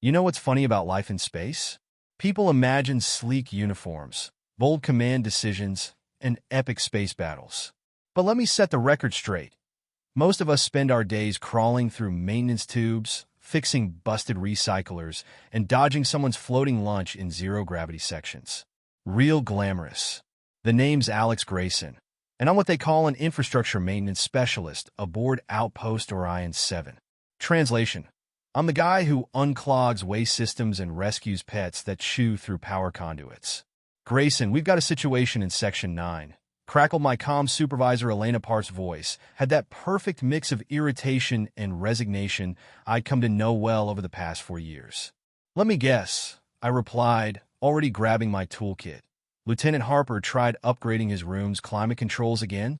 You know what's funny about life in space? People imagine sleek uniforms, bold command decisions, and epic space battles. But let me set the record straight. Most of us spend our days crawling through maintenance tubes, fixing busted recyclers, and dodging someone's floating lunch in zero-gravity sections. Real glamorous. The name's Alex Grayson, and I'm what they call an infrastructure maintenance specialist aboard Outpost Orion-7. Translation: I'm the guy who unclogs waste systems and rescues pets that chew through power conduits. Grayson, we've got a situation in Section 9. Crackled my comm supervisor Elena Park's voice, had that perfect mix of irritation and resignation I'd come to know well over the past 4 years. Let me guess, I replied, already grabbing my toolkit. Lieutenant Harper tried upgrading his room's climate controls again?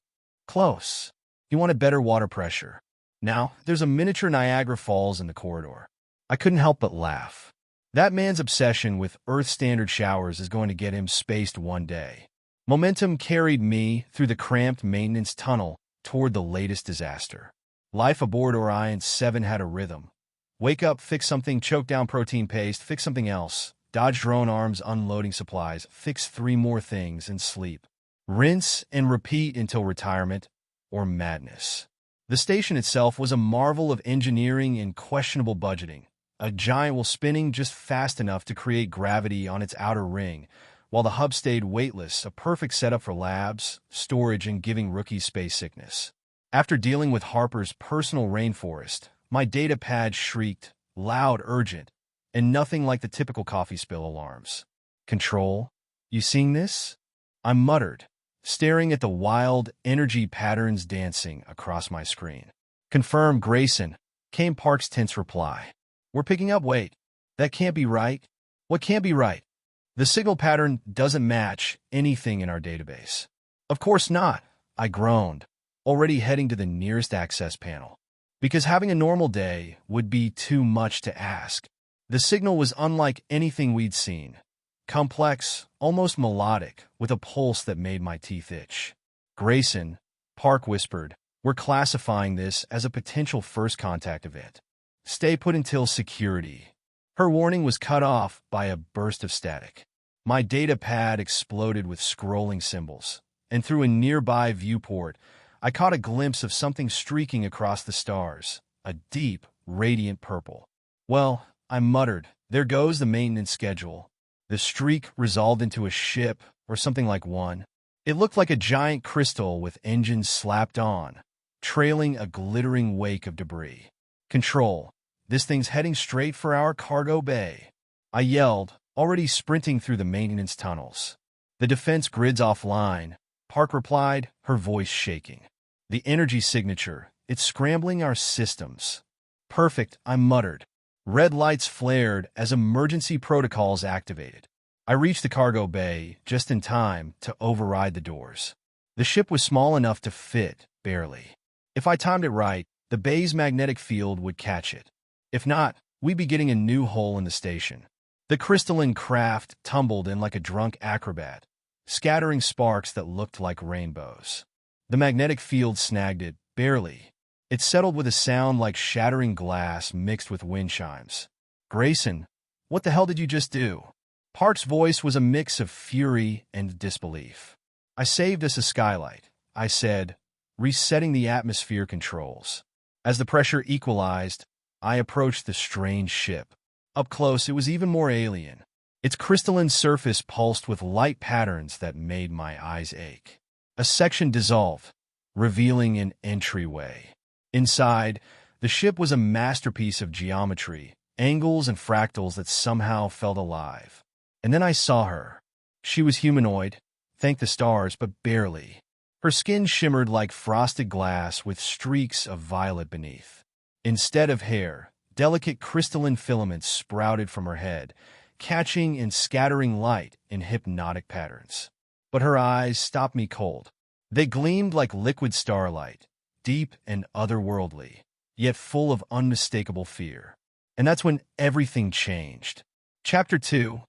Close. He wanted better water pressure. Now, there's a miniature Niagara Falls in the corridor. I couldn't help but laugh. That man's obsession with Earth-standard showers is going to get him spaced one day. Momentum carried me through the cramped maintenance tunnel toward the latest disaster. Life aboard Orion-7 had a rhythm. Wake up, fix something, choke down protein paste, fix something else. Dodge drone arms unloading supplies, fix 3 more things, and sleep. Rinse and repeat until retirement or madness. The station itself was a marvel of engineering and questionable budgeting. A giant wheel spinning just fast enough to create gravity on its outer ring, while the hub stayed weightless, a perfect setup for labs, storage, and giving rookies space sickness. After dealing with Harper's personal rainforest, my data pad shrieked, loud, urgent, and nothing like the typical coffee spill alarms. Control? You seeing this? I muttered, staring at the wild energy patterns dancing across my screen. Confirm, Grayson, came Park's tense reply. We're picking up. Wait, that can't be right. What can't be right? The signal pattern doesn't match anything in our database. Of course not, I groaned, already heading to the nearest access panel. Because having a normal day would be too much to ask. The signal was unlike anything we'd seen. Complex, almost melodic, with a pulse that made my teeth itch. Grayson, Park whispered, we're classifying this as a potential first contact event. Stay put until security. Her warning was cut off by a burst of static. My data pad exploded with scrolling symbols, and through a nearby viewport, I caught a glimpse of something streaking across the stars, a deep, radiant purple. Well, I muttered, there goes the maintenance schedule. The streak resolved into a ship, or something like one. It looked like a giant crystal with engines slapped on, trailing a glittering wake of debris. Control, this thing's heading straight for our cargo bay. I yelled, already sprinting through the maintenance tunnels. The defense grid's offline, Park replied, her voice shaking. The energy signature, it's scrambling our systems. Perfect, I muttered. Red lights flared as emergency protocols activated. I reached the cargo bay just in time to override the doors. The ship was small enough to fit, barely. If I timed it right, the bay's magnetic field would catch it. If not, we'd be getting a new hole in the station. The crystalline craft tumbled in like a drunk acrobat, scattering sparks that looked like rainbows. The magnetic field snagged it, barely. It settled with a sound like shattering glass mixed with wind chimes. Grayson, what the hell did you just do? Park's voice was a mix of fury and disbelief. I saved us a skylight, I said, resetting the atmosphere controls. As the pressure equalized, I approached the strange ship. Up close, it was even more alien. Its crystalline surface pulsed with light patterns that made my eyes ache. A section dissolved, revealing an entryway. Inside, the ship was a masterpiece of geometry, angles and fractals that somehow felt alive. And then I saw her. She was humanoid, thank the stars, but barely. Her skin shimmered like frosted glass with streaks of violet beneath. Instead of hair, delicate crystalline filaments sprouted from her head, catching and scattering light in hypnotic patterns. But her eyes stopped me cold. They gleamed like liquid starlight, deep and otherworldly, yet full of unmistakable fear. And that's when everything changed. Chapter 2,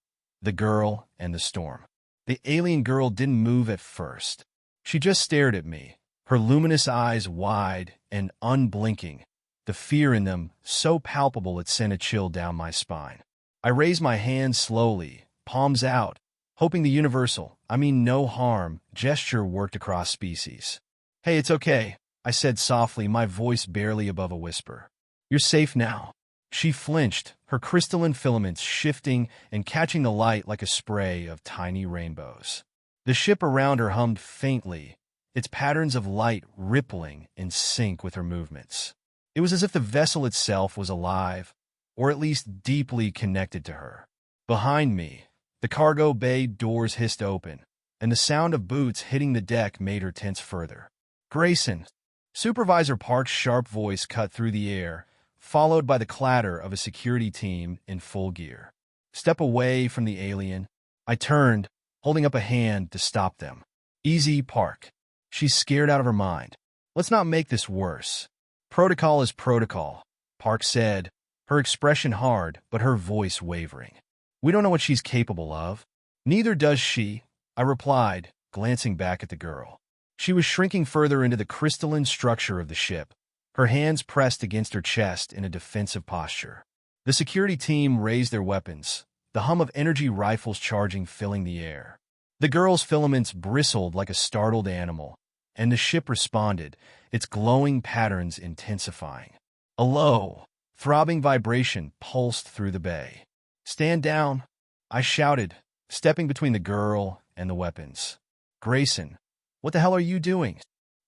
The Girl and the Storm. The alien girl didn't move at first. She just stared at me, her luminous eyes wide and unblinking, the fear in them so palpable it sent a chill down my spine. I raised my hands slowly, palms out, hoping the universal, I mean no harm, gesture worked across species. "Hey, it's okay," I said softly, my voice barely above a whisper. "You're safe now." She flinched, her crystalline filaments shifting and catching the light like a spray of tiny rainbows. The ship around her hummed faintly, its patterns of light rippling in sync with her movements. It was as if the vessel itself was alive, or at least deeply connected to her. Behind me, the cargo bay doors hissed open, and the sound of boots hitting the deck made her tense further. "Grayson!" Supervisor Park's sharp voice cut through the air, followed by the clatter of a security team in full gear. "Step away from the alien." I turned, holding up a hand to stop them. "Easy, Park. She's scared out of her mind. Let's not make this worse." "Protocol is protocol," Park said, her expression hard but her voice wavering. "We don't know what she's capable of." "Neither does she," I replied, glancing back at the girl. She was shrinking further into the crystalline structure of the ship, her hands pressed against her chest in a defensive posture. The security team raised their weapons, the hum of energy rifles charging filling the air. The girl's filaments bristled like a startled animal, and the ship responded, its glowing patterns intensifying. A low, throbbing vibration pulsed through the bay. "Stand down," I shouted, stepping between the girl and the weapons. "Grayson, what the hell are you doing?"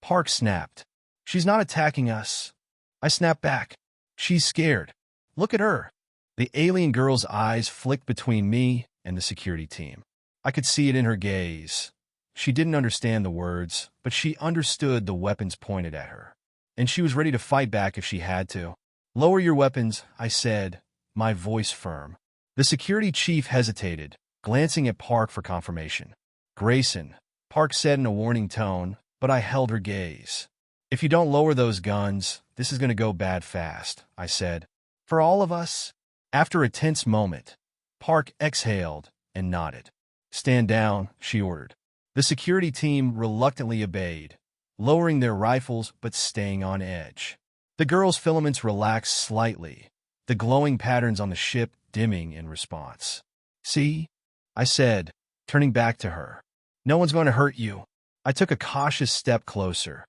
Park snapped. "She's not attacking us." I snapped back. "She's scared. Look at her." The alien girl's eyes flicked between me and the security team. I could see it in her gaze. She didn't understand the words, but she understood the weapons pointed at her. And she was ready to fight back if she had to. "Lower your weapons," I said, my voice firm. The security chief hesitated, glancing at Park for confirmation. "Grayson," Park said in a warning tone, but I held her gaze. "If you don't lower those guns, this is going to go bad fast," I said. "For all of us?" After a tense moment, Park exhaled and nodded. "Stand down," she ordered. The security team reluctantly obeyed, lowering their rifles but staying on edge. The girl's filaments relaxed slightly, the glowing patterns on the ship dimming in response. "See?" I said, turning back to her. "No one's going to hurt you." I took a cautious step closer,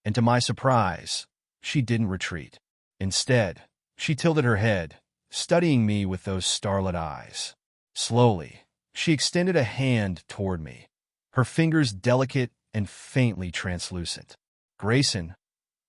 and to my surprise, she didn't retreat. Instead, she tilted her head, studying me with those starlit eyes. Slowly, she extended a hand toward me, her fingers delicate and faintly translucent. "Grayson,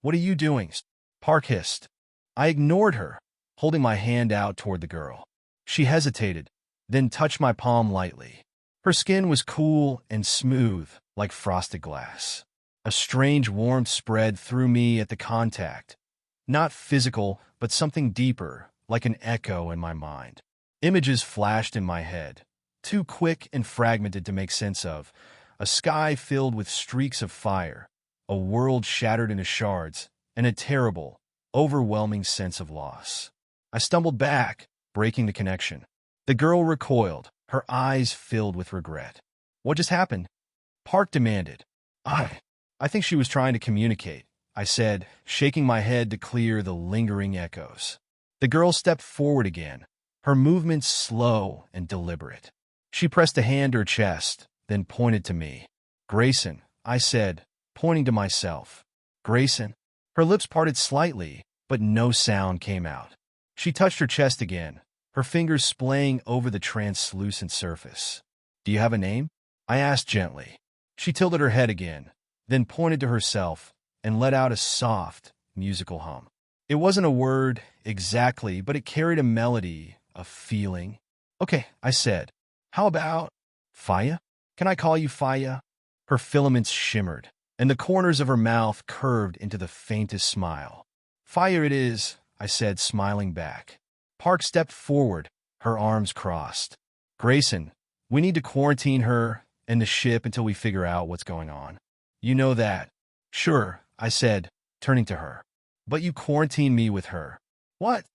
what are you doing?" Park hissed. I ignored her, holding my hand out toward the girl. She hesitated, then touched my palm lightly. Her skin was cool and smooth, like frosted glass. A strange warmth spread through me at the contact. Not physical, but something deeper, like an echo in my mind. Images flashed in my head, too quick and fragmented to make sense of. A sky filled with streaks of fire, a world shattered into shards, and a terrible, overwhelming sense of loss. I stumbled back, breaking the connection. The girl recoiled, her eyes filled with regret. "What just happened?" Park demanded. I think she was trying to communicate," I said, shaking my head to clear the lingering echoes. The girl stepped forward again, her movements slow and deliberate. She pressed a hand to her chest, then pointed to me. "Grayson," I said, pointing to myself. "Grayson." Her lips parted slightly, but no sound came out. She touched her chest again, her fingers splaying over the translucent surface. "Do you have a name?" I asked gently. She tilted her head again, then pointed to herself and let out a soft, musical hum. It wasn't a word exactly, but it carried a melody, a feeling. "Okay," I said. "How about Faya? Can I call you Faya?" Her filaments shimmered, and the corners of her mouth curved into the faintest smile. "Faya it is," I said, smiling back. Park stepped forward, her arms crossed. "Grayson, we need to quarantine her and the ship until we figure out what's going on. You know that." "Sure," I said, turning to her. "But you quarantine me with her." "What?"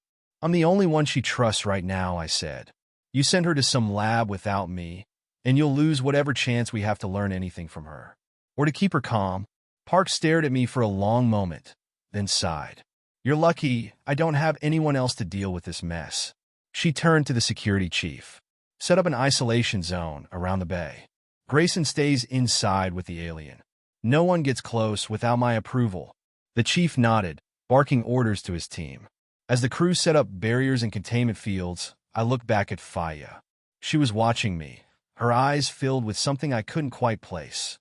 "I'm the only one she trusts right now," I said. "You send her to some lab without me, and you'll lose whatever chance we have to learn anything from her. Or to keep her calm." Park stared at me for a long moment, then sighed. You're lucky I don't have anyone else to deal with this mess. She turned to the security chief. Set up an isolation zone around the bay. Grayson stays inside with the alien. No one gets close without my approval. The chief nodded, barking orders to his team. As the crew set up barriers and containment fields, I looked back at Faya. She was watching me, her eyes filled with something I couldn't quite place.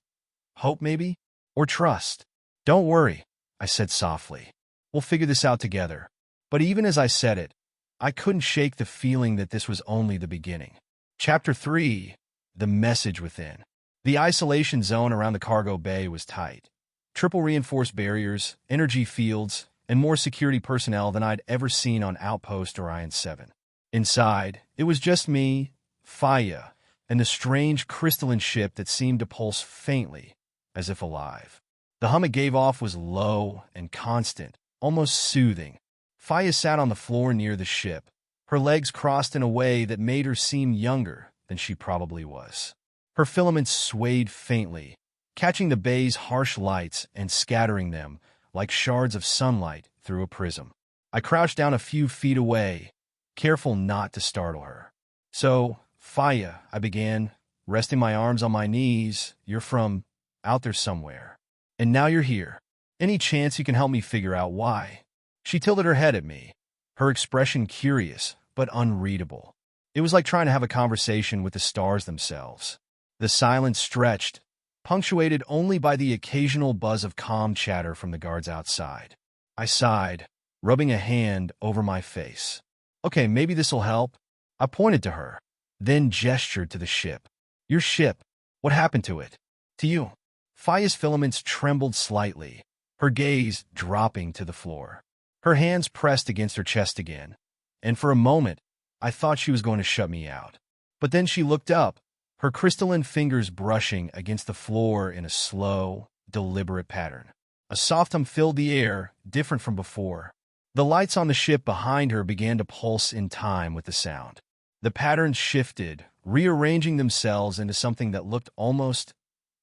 Hope, maybe? Or trust? Don't worry, I said softly. We'll figure this out together. But even as I said it, I couldn't shake the feeling that this was only the beginning. Chapter 3. The Message Within. The isolation zone around the cargo bay was tight. Triple reinforced barriers, energy fields, and more security personnel than I'd ever seen on Outpost Orion-7. Inside, it was just me, Faya, and the strange crystalline ship that seemed to pulse faintly, as if alive. The hum it gave off was low and constant, almost soothing. Faya sat on the floor near the ship, her legs crossed in a way that made her seem younger than she probably was. Her filaments swayed faintly, catching the bay's harsh lights and scattering them like shards of sunlight through a prism. I crouched down a few feet away, careful not to startle her. So, Faya, I began, resting my arms on my knees. You're from out there somewhere. And now you're here. Any chance you can help me figure out why? She tilted her head at me, her expression curious but unreadable. It was like trying to have a conversation with the stars themselves. The silence stretched, punctuated only by the occasional buzz of calm chatter from the guards outside. I sighed, rubbing a hand over my face. Okay, maybe this'll help. I pointed to her, then gestured to the ship. Your ship. What happened to it? To you. Faya's filaments trembled slightly, her gaze dropping to the floor. Her hands pressed against her chest again, and for a moment, I thought she was going to shut me out. But then she looked up, her crystalline fingers brushing against the floor in a slow, deliberate pattern. A soft hum filled the air, different from before. The lights on the ship behind her began to pulse in time with the sound. The patterns shifted, rearranging themselves into something that looked almost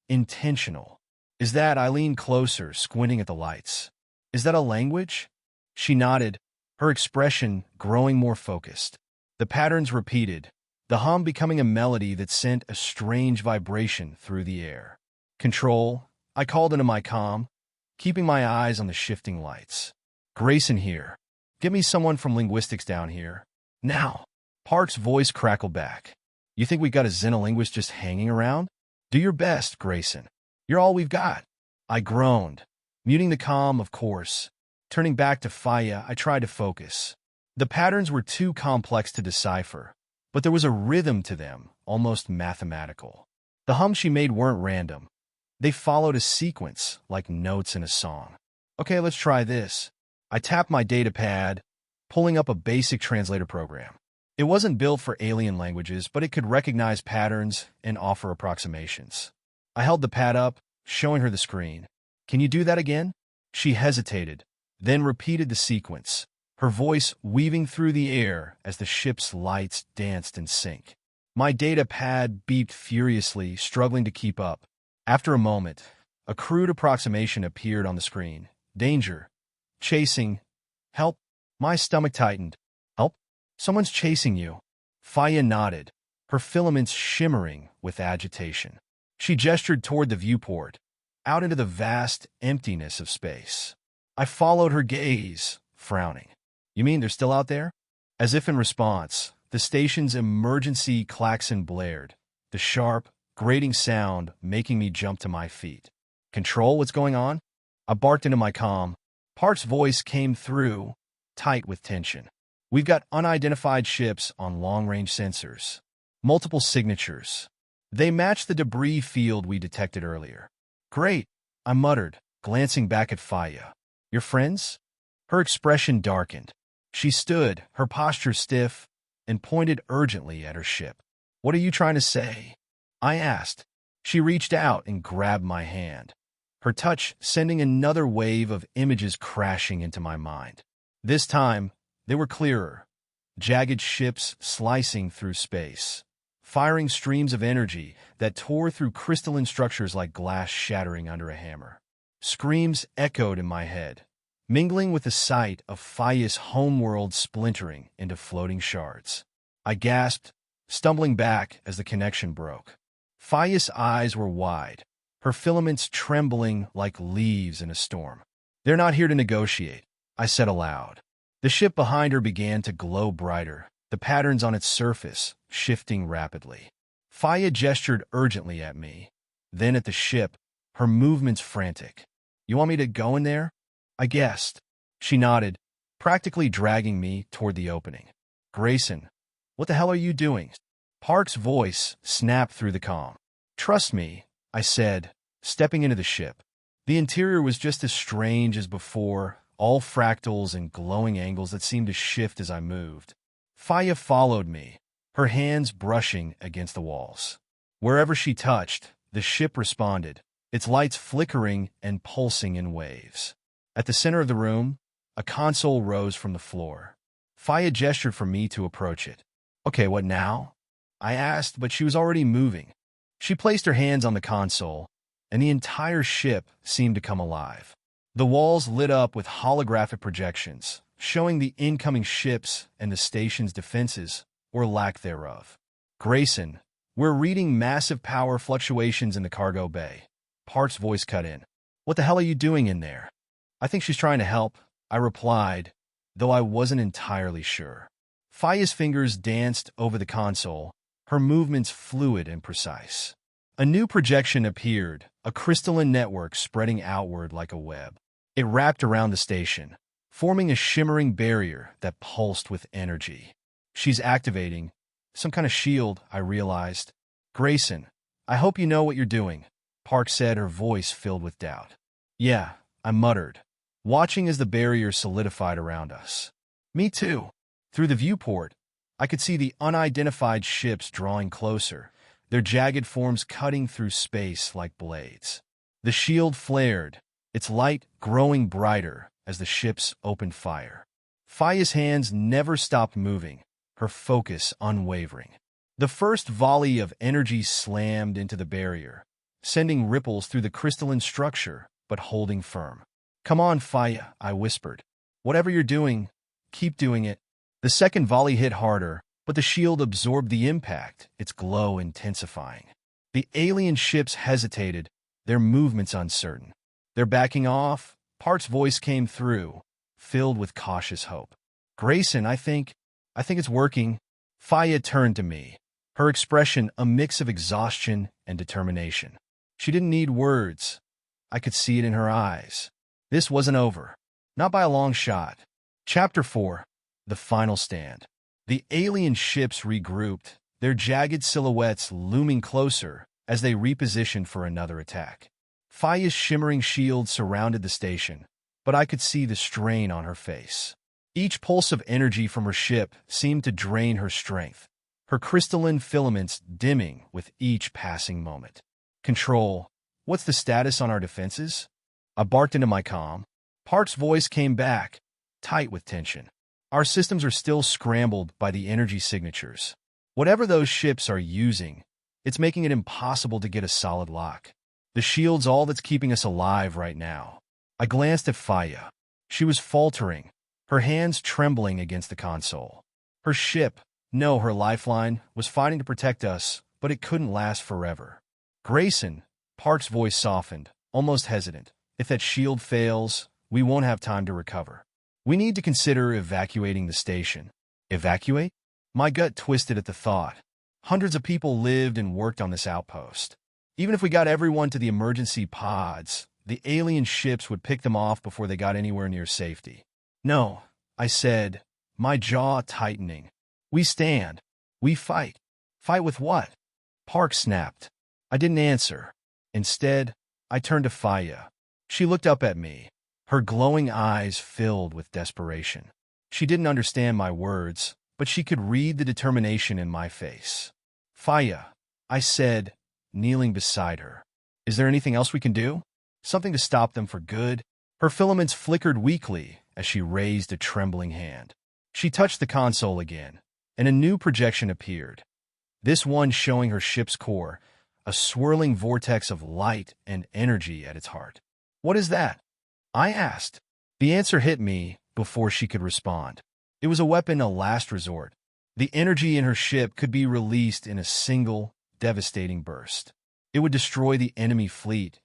intentional. Is that? I leaned closer, squinting at the lights. Is that a language? She nodded, her expression growing more focused. The patterns repeated, the hum becoming a melody that sent a strange vibration through the air. Control, I called into my comm, keeping my eyes on the shifting lights. Grayson here. Get me someone from linguistics down here. Now. Park's voice crackled back. You think we got a xenolinguist just hanging around? Do your best, Grayson. You're all we've got. I groaned, muting the comm, of course. Turning back to Faya, I tried to focus. The patterns were too complex to decipher, but there was a rhythm to them, almost mathematical. The hums she made weren't random. They followed a sequence, like notes in a song. Okay, let's try this. I tapped my data pad, pulling up a basic translator program. It wasn't built for alien languages, but it could recognize patterns and offer approximations. I held the pad up, showing her the screen. Can you do that again? She hesitated, then repeated the sequence, her voice weaving through the air as the ship's lights danced in sync. My data pad beeped furiously, struggling to keep up. After a moment, a crude approximation appeared on the screen. Danger. Chasing. Help. My stomach tightened. Help. Someone's chasing you. Faya nodded, her filaments shimmering with agitation. She gestured toward the viewport, out into the vast emptiness of space. I followed her gaze, frowning. You mean they're still out there? As if in response, the station's emergency klaxon blared, the sharp, grating sound making me jump to my feet. Control, what's going on? I barked into my comm. Park's voice came through, tight with tension. We've got unidentified ships on long-range sensors. Multiple signatures. They match the debris field we detected earlier. Great, I muttered, glancing back at Faya. Your friends? Her expression darkened. She stood, her posture stiff, and pointed urgently at her ship. What are you trying to say? I asked. She reached out and grabbed my hand, her touch sending another wave of images crashing into my mind. This time, they were clearer. Jagged ships slicing through space, firing streams of energy that tore through crystalline structures like glass shattering under a hammer. Screams echoed in my head, mingling with the sight of Faya's homeworld splintering into floating shards. I gasped, stumbling back as the connection broke. Faya's eyes were wide, her filaments trembling like leaves in a storm. "They're not here to negotiate," I said aloud. The ship behind her began to glow brighter, the patterns on its surface shifting rapidly. Faya gestured urgently at me, then at the ship, her movements frantic. "You want me to go in there?" I guessed. She nodded, practically dragging me toward the opening. "Grayson, what the hell are you doing?" Park's voice snapped through the comm. "Trust me," I said, stepping into the ship. The interior was just as strange as before, all fractals and glowing angles that seemed to shift as I moved. Faya followed me, her hands brushing against the walls. Wherever she touched, the ship responded, its lights flickering and pulsing in waves. At the center of the room, a console rose from the floor. Faya gestured for me to approach it. "Okay, what now?" I asked, but she was already moving. She placed her hands on the console, and the entire ship seemed to come alive. The walls lit up with holographic projections, showing the incoming ships and the station's defenses, or lack thereof. "Grayson, we're reading massive power fluctuations in the cargo bay." Park's voice cut in. "What the hell are you doing in there?" "I think she's trying to help," I replied, though I wasn't entirely sure. Faya's fingers danced over the console, her movements fluid and precise. A new projection appeared, a crystalline network spreading outward like a web. It wrapped around the station, forming a shimmering barrier that pulsed with energy. "She's activating some kind of shield," I realized. "Grayson, I hope you know what you're doing," Park said, her voice filled with doubt. "Yeah," I muttered, watching as the barrier solidified around us. "Me too." Through the viewport, I could see the unidentified ships drawing closer, their jagged forms cutting through space like blades. The shield flared, its light growing brighter as the ships opened fire. Faya's hands never stopped moving, her focus unwavering. The first volley of energy slammed into the barrier, sending ripples through the crystalline structure, but holding firm. "Come on, Faya," I whispered. "Whatever you're doing, keep doing it." The second volley hit harder, but the shield absorbed the impact, its glow intensifying. The alien ships hesitated, their movements uncertain. "They're backing off," Park's voice came through, filled with cautious hope. "Grayson, I think it's working." Faya turned to me, her expression a mix of exhaustion and determination. She didn't need words. I could see it in her eyes. This wasn't over. Not by a long shot. Chapter 4. The Final Stand. The alien ships regrouped, their jagged silhouettes looming closer as they repositioned for another attack. Faya's shimmering shield surrounded the station, but I could see the strain on her face. Each pulse of energy from her ship seemed to drain her strength, her crystalline filaments dimming with each passing moment. "Control, what's the status on our defenses?" I barked into my comm. Park's voice came back, tight with tension. "Our systems are still scrambled by the energy signatures. Whatever those ships are using, it's making it impossible to get a solid lock. The shield's all that's keeping us alive right now." I glanced at Faya. She was faltering, her hands trembling against the console. Her ship, no, her lifeline, was fighting to protect us, but it couldn't last forever. "Grayson," Park's voice softened, almost hesitant. "If that shield fails, we won't have time to recover. We need to consider evacuating the station." "Evacuate?" My gut twisted at the thought. Hundreds of people lived and worked on this outpost. Even if we got everyone to the emergency pods, the alien ships would pick them off before they got anywhere near safety. "No," I said, my jaw tightening. "We stand. We fight." "Fight with what?" Park snapped. I didn't answer. Instead, I turned to Faya. She looked up at me, her glowing eyes filled with desperation. She didn't understand my words, but she could read the determination in my face. "Faya," I said, kneeling beside her. "Is there anything else we can do? Something to stop them for good?" Her filaments flickered weakly as she raised a trembling hand. She touched the console again, and a new projection appeared. This one showing her ship's core, a swirling vortex of light and energy at its heart. "What is that?" I asked. The answer hit me before she could respond. It was a weapon of last resort. The energy in her ship could be released in a single, devastating burst. It would destroy the enemy fleet,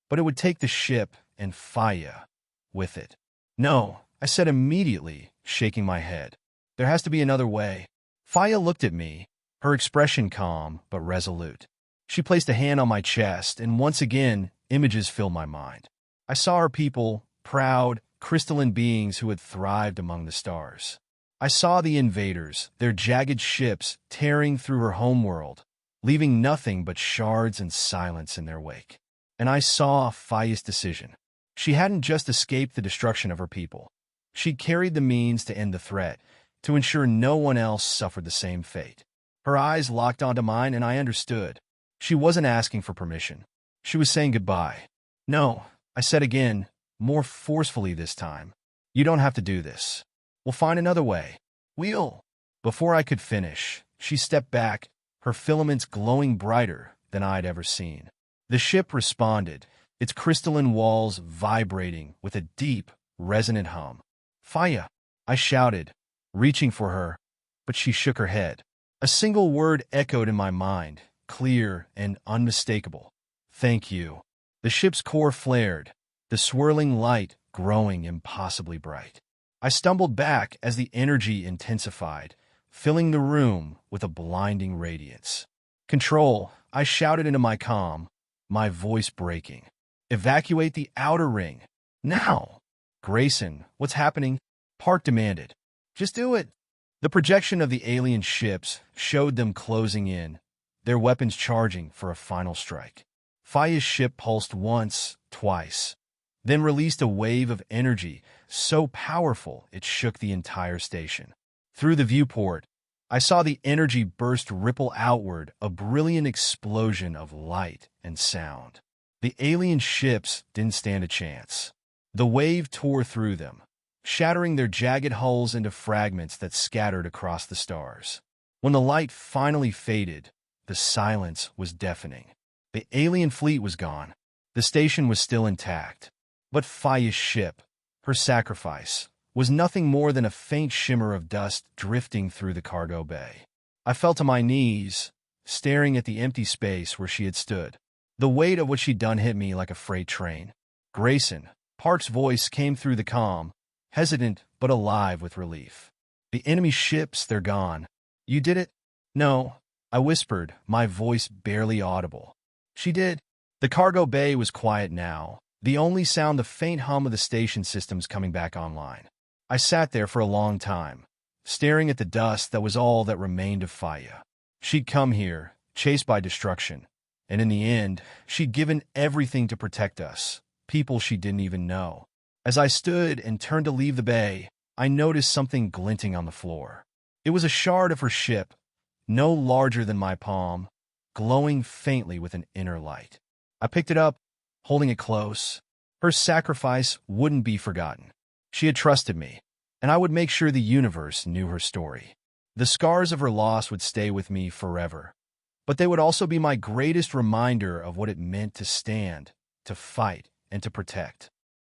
but it would take the ship and Faya with it. No, I said immediately, shaking my head. There has to be another way. Faya looked at me, her expression calm but resolute. She placed a hand on my chest, and once again, images filled my mind. I saw her people, proud, crystalline beings who had thrived among the stars. I saw the invaders, their jagged ships tearing through her homeworld, leaving nothing but shards and silence in their wake. And I saw Faya's decision. She hadn't just escaped the destruction of her people. She carried the means to end the threat, to ensure no one else suffered the same fate. Her eyes locked onto mine, and I understood. She wasn't asking for permission. She was saying goodbye. No, I said again, more forcefully this time. You don't have to do this. We'll find another way. We'll. Before I could finish, she stepped back, her filaments glowing brighter than I'd ever seen. The ship responded, its crystalline walls vibrating with a deep, resonant hum. Faya, I shouted, reaching for her, but she shook her head. A single word echoed in my mind, clear and unmistakable. Thank you. The ship's core flared, the swirling light growing impossibly bright. I stumbled back as the energy intensified, filling the room with a blinding radiance. Control, I shouted into my comm, my voice breaking. Evacuate the outer ring. Now! Grayson, what's happening? Park demanded. Just do it. The projection of the alien ships showed them closing in, their weapons charging for a final strike. Faya's ship pulsed once, twice, then released a wave of energy so powerful it shook the entire station. Through the viewport, I saw the energy burst ripple outward, a brilliant explosion of light and sound. The alien ships didn't stand a chance. The wave tore through them, shattering their jagged hulls into fragments that scattered across the stars. When the light finally faded, the silence was deafening. The alien fleet was gone. The station was still intact. But Faya's ship, her sacrifice, was nothing more than a faint shimmer of dust drifting through the cargo bay. I fell to my knees, staring at the empty space where she had stood. The weight of what she'd done hit me like a freight train. Grayson, Park's voice came through the comm, hesitant but alive with relief. The enemy ships, they're gone. You did it? No, I whispered, my voice barely audible. She did. The cargo bay was quiet now, the only sound the faint hum of the station systems coming back online. I sat there for a long time, staring at the dust that was all that remained of Faya. She'd come here, chased by destruction, and in the end, she'd given everything to protect us, people she didn't even know. As I stood and turned to leave the bay, I noticed something glinting on the floor. It was a shard of her ship, no larger than my palm, glowing faintly with an inner light. I picked it up, holding it close. Her sacrifice wouldn't be forgotten. She had trusted me, and I would make sure the universe knew her story. The scars of her loss would stay with me forever, but they would also be my greatest reminder of what it meant to stand, to fight, and to protect.